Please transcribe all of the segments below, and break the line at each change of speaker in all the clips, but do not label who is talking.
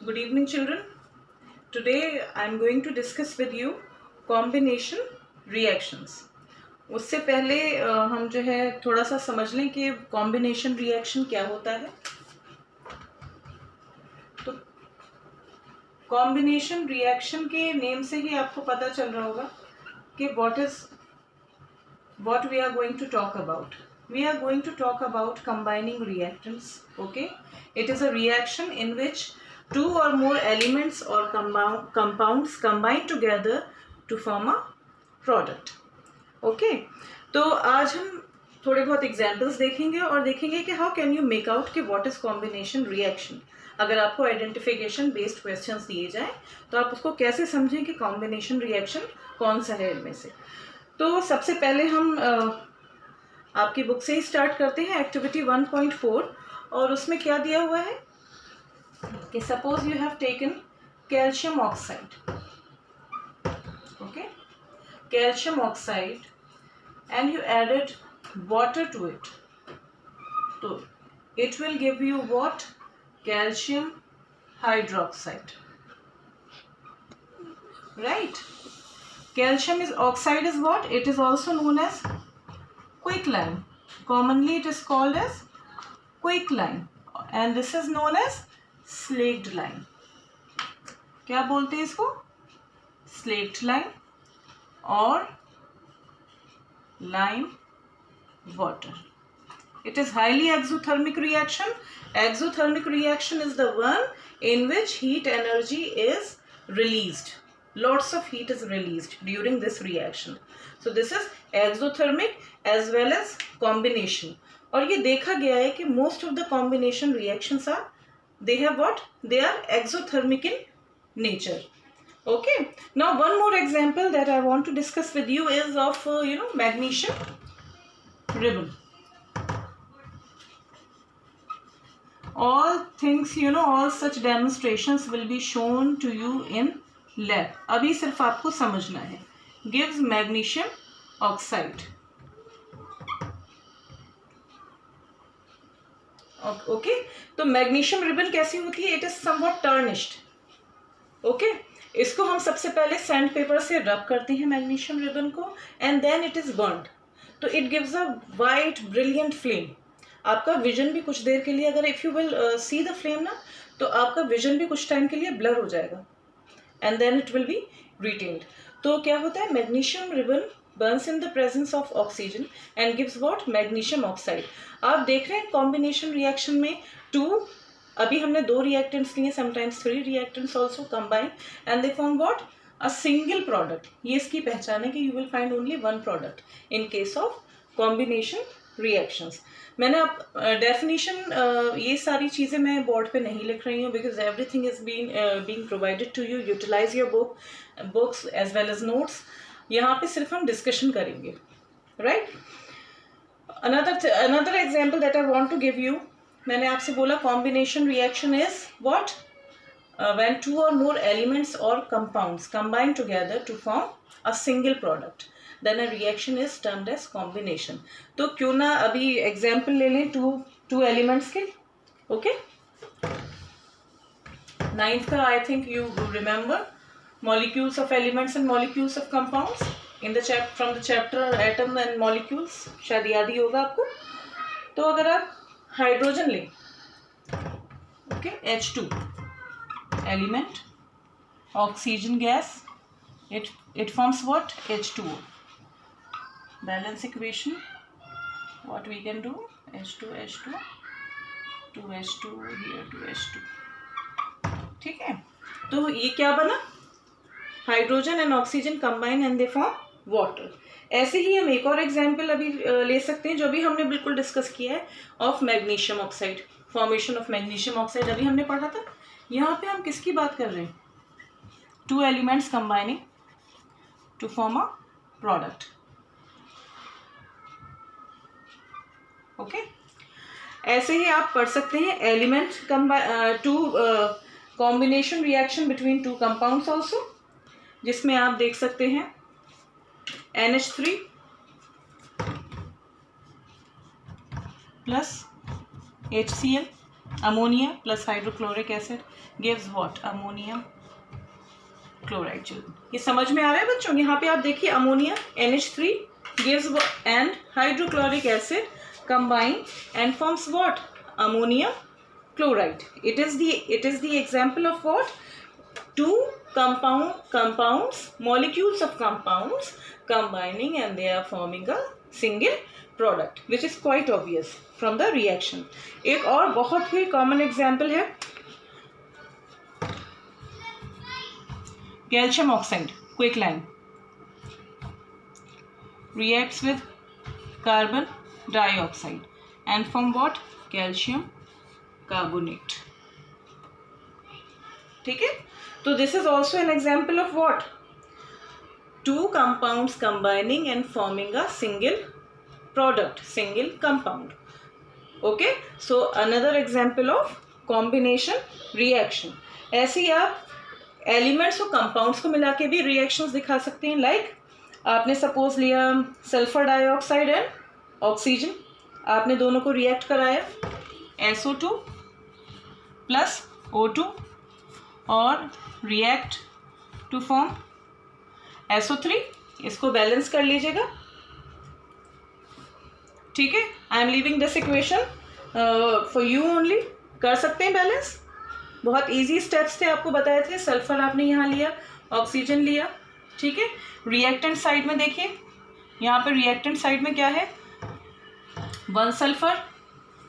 Good evening, children. Today I am going to discuss with you combination reactions. उससे पहले हम जो है थोड़ा सा समझ लें कि कॉम्बिनेशन रिएक्शन क्या होता है. तो कॉम्बिनेशन रिएक्शन के नेम से ही आपको पता चल रहा होगा कि what we are going to talk about. We are going to talk about combining reactants. Okay, it is a reaction in which two or more elements or compounds combine together to form a product. Okay, तो आज हम थोड़े बहुत examples देखेंगे और देखेंगे कि how can you make out कि व्हाट इज कॉम्बिनेशन रिएक्शन. अगर आपको आइडेंटिफिकेशन बेस्ड क्वेश्चंस दिए जाएं तो आप उसको कैसे समझें कि कॉम्बिनेशन रिएक्शन कौन सा है इनमें से. तो सबसे पहले हम आपकी बुक से ही स्टार्ट करते हैं. एक्टिविटी 1.4 और उसमें क्या दिया हुआ है कि suppose you have taken calcium oxide. Okay, calcium oxide and you added water to it, so it will give you what? Calcium hydroxide, right? Calcium is oxide is what? It is also known as quicklime. Commonly it is called as quicklime and this is known as slaked lime. क्या बोलते हैं इसको? Slaked lime और lime water. It is highly exothermic reaction. Exothermic reaction is the one in which heat energy is released. Lots of heat is released during this reaction. So this is exothermic as well as combination. और ये देखा गया है कि most of the combination reactions are, they have what? They are exothermic in nature. Okay, now one more example that I want to discuss with you is of magnesium ribbon. All things, all such demonstrations will be shown to you in lab. अभी सिर्फ आपको समझना है. Gives magnesium oxide. Okay, तो magnesium ribbon कैसी होती है? It is somewhat tarnished. Okay, इसको हम सबसे पहले सैंड पेपर से रब करते हैं मैग्नीशियम रिबन को and then it is burned. तो it gives a white brilliant flame. आपका विजन भी कुछ देर के लिए, अगर if you will see the flame ना, तो आपका विजन भी कुछ टाइम के लिए ब्लर हो जाएगा and then it will be retained. तो क्या होता है? Magnesium ribbon burns in the presence of oxygen and gives what? Magnesium oxide. आप देख रहे हैं कॉम्बिनेशन रिएक्शन में अभी हमने 2 रिएक्टेंट्स लिए, sometimes 3 reactants also combine and they form what? A single product. ये इसकी पहचान है कि you will find only one product in case of combination reactions. मैंने आप डेफिनेशन ये सारी चीज़ें मैं बोर्ड पे नहीं लिख रही हूँ because everything is being provided to you. Utilize your books as well as notes. यहाँ पे सिर्फ हम डिस्कशन करेंगे, right? Another example that I want to give you. मैंने आपसे बोला combination reaction is what? When 2 or more elements or compounds combine together to form a single product, then a reaction is termed as combination. तो क्यों ना अभी example ले लें two elements के. ओके, 9th का I think you remember molecules of elements and molecules of compounds in the from the chapter atom and molecules. शायद याद ही होगा आपको. तो अगर आप हाइड्रोजन लें, okay, H2 element, oxygen gas, it forms what? H2O. Balance equation, what we can do? H2 H2 2H2 here 2H2. ठीक है, तो ये क्या बना? Hydrogen and oxygen combine and they form water. ऐसे ही हम एक और एग्जाम्पल अभी ले सकते हैं जो भी हमने बिल्कुल डिस्कस किया है of magnesium oxide. Formation of magnesium oxide अभी हमने पढ़ा था. यहाँ पे हम किसकी बात कर रहे हैं? 2 elements combining to form a product. Okay, ऐसे ही आप पढ़ सकते हैं element combination reaction between 2 compounds also, जिसमें आप देख सकते हैं NH3 plus HCl ammonia plus hydrochloric acid gives what? Ammonium chloride. Children, ये समझ में आ रहा है बच्चों? यहाँ पे आप देखिए ammonia NH3 gives and hydrochloric acid combine and forms what? Ammonium chloride. It is the example of what? Two compounds, molecules of compounds combining and they are forming a single product, which is quite obvious from the reaction. एक और बहुत ही common example है calcium oxide, quicklime reacts with carbon dioxide and form what? Calcium carbonate. ठीक है, तो this is also an example of what? Two compounds combining and forming a single product, single compound. Okay, so another example of combination reaction. ऐसे ही आप elements और compounds को मिला के भी रिएक्शंस दिखा सकते हैं. लाइक आपने सपोज लिया सल्फर डाइऑक्साइड एंड ऑक्सीजन, आपने दोनों को रिएक्ट कराया SO2 प्लस O2 और रिएक्ट टू फॉर्म SO3. इसको बैलेंस कर लीजिएगा. ठीक है, I am leaving this equation for you only. कर सकते हैं बैलेंस. बहुत इजी स्टेप्स थे, आपको बताए थे. सल्फर आपने यहाँ लिया, ऑक्सीजन लिया. ठीक है, रिएक्टेंट साइड में देखिए, यहाँ पर रिएक्टेंट साइड में क्या है? 1 सल्फर.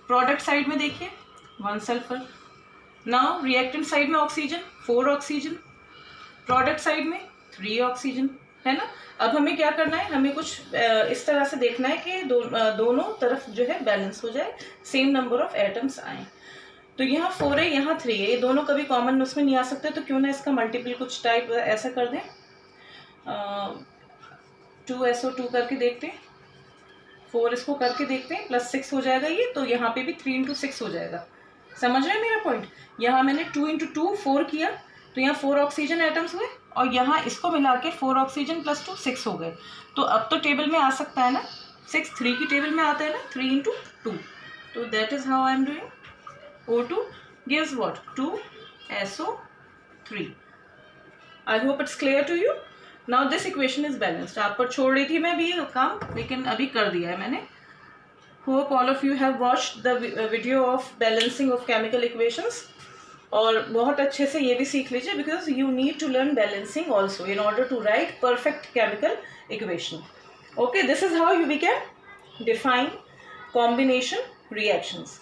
प्रोडक्ट साइड में देखिए 1 सल्फर. नाउ रिएक्टेंट साइड में ऑक्सीजन 4 ऑक्सीजन. प्रोडक्ट साइड में 3 ऑक्सीजन, है ना. अब हमें क्या करना है? हमें कुछ इस तरह से देखना है कि दोनों तरफ जो है बैलेंस हो जाए, सेम नंबर ऑफ एटम्स आए. तो यहाँ 4 है, यहाँ 3 है, ये दोनों कभी कॉमन उसमें नहीं आ सकते. तो क्यों ना इसका मल्टीपल कुछ टाइप ऐसा कर दें, 2SO2 करके देखते हैं, 4 इसको करके देखते हैं, प्लस 6 हो जाएगा ये. तो यहाँ पे भी 3 × 6 हो जाएगा. समझ रहे हैं मेरा पॉइंट? यहाँ मैंने 2 × 2 4 किया, तो यहाँ 4 ऑक्सीजन एटम्स हुए और यहाँ इसको मिला के 4 ऑक्सीजन प्लस 2 6 हो गए. तो अब तो टेबल में आ सकता है ना, 6 3 की टेबल में आता है ना, 3 × 2. तो that is how I am doing. O2 gives what? 2SO3. I hope it's clear to you. Now this equation is balanced. आप पर छोड़ रही थी मैं भी काम, लेकिन अभी कर दिया है मैंने. Hope all of you have watched the video of balancing of chemical equations. और बहुत अच्छे से ये भी सीख लीजिए, because you need to learn balancing also in order to write perfect chemical equation. Okay, this is how we can define combination reactions.